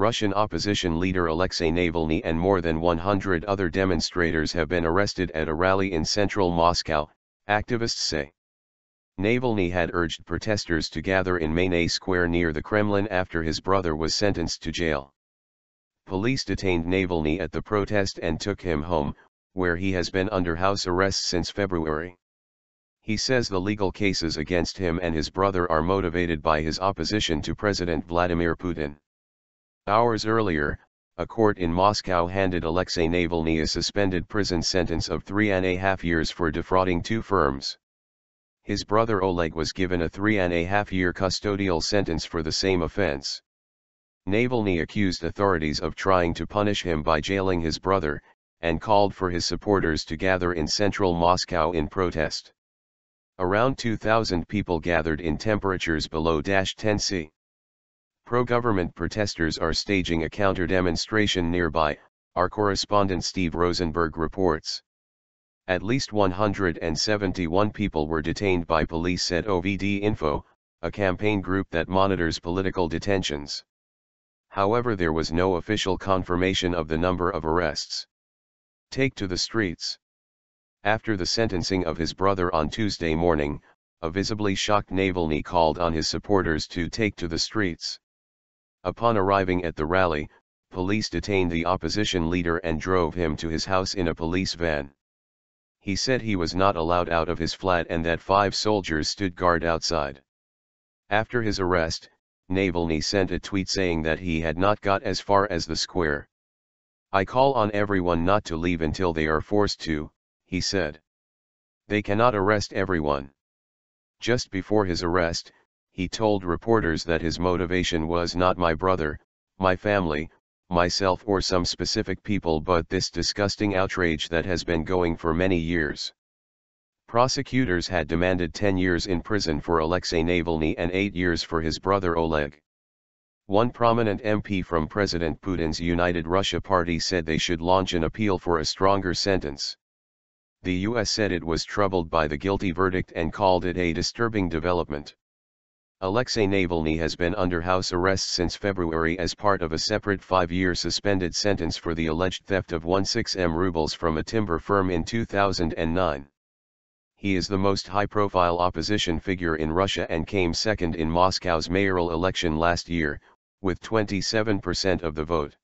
Russian opposition leader Alexei Navalny and more than 100 other demonstrators have been arrested at a rally in central Moscow, activists say. Navalny had urged protesters to gather in Manezh Square near the Kremlin after his brother was sentenced to jail. Police detained Navalny at the protest and took him home, where he has been under house arrest since February. He says the legal cases against him and his brother are motivated by his opposition to President Vladimir Putin. Hours earlier, a court in Moscow handed Alexei Navalny a suspended prison sentence of 3.5 years for defrauding two firms. His brother Oleg was given a 3.5-year custodial sentence for the same offence. Navalny accused authorities of trying to punish him by jailing his brother, and called for his supporters to gather in central Moscow in protest. Around 2,000 people gathered in temperatures below -10°C. Pro-government protesters are staging a counter-demonstration nearby, our correspondent Steve Rosenberg reports. At least 171 people were detained by police, said OVD Info, a campaign group that monitors political detentions. However, there was no official confirmation of the number of arrests. Take to the streets. After the sentencing of his brother on Tuesday morning, a visibly shocked Navalny called on his supporters to take to the streets. Upon arriving at the rally, police detained the opposition leader and drove him to his house in a police van. He said he was not allowed out of his flat and that 5 soldiers stood guard outside. After his arrest, Navalny sent a tweet saying that he had not got as far as the square. "I call on everyone not to leave until they are forced to," he said. "They cannot arrest everyone." Just before his arrest, he told reporters that his motivation was not my brother, my family, myself or some specific people, but this disgusting outrage that has been going for many years. Prosecutors had demanded 10 years in prison for Alexei Navalny and 8 years for his brother Oleg. One prominent MP from President Putin's United Russia party said they should launch an appeal for a stronger sentence. The US said it was troubled by the guilty verdict and called it a disturbing development. Alexei Navalny has been under house arrest since February as part of a separate 5-year suspended sentence for the alleged theft of 16 rubles from a timber firm in 2009. He is the most high-profile opposition figure in Russia and came second in Moscow's mayoral election last year, with 27% of the vote.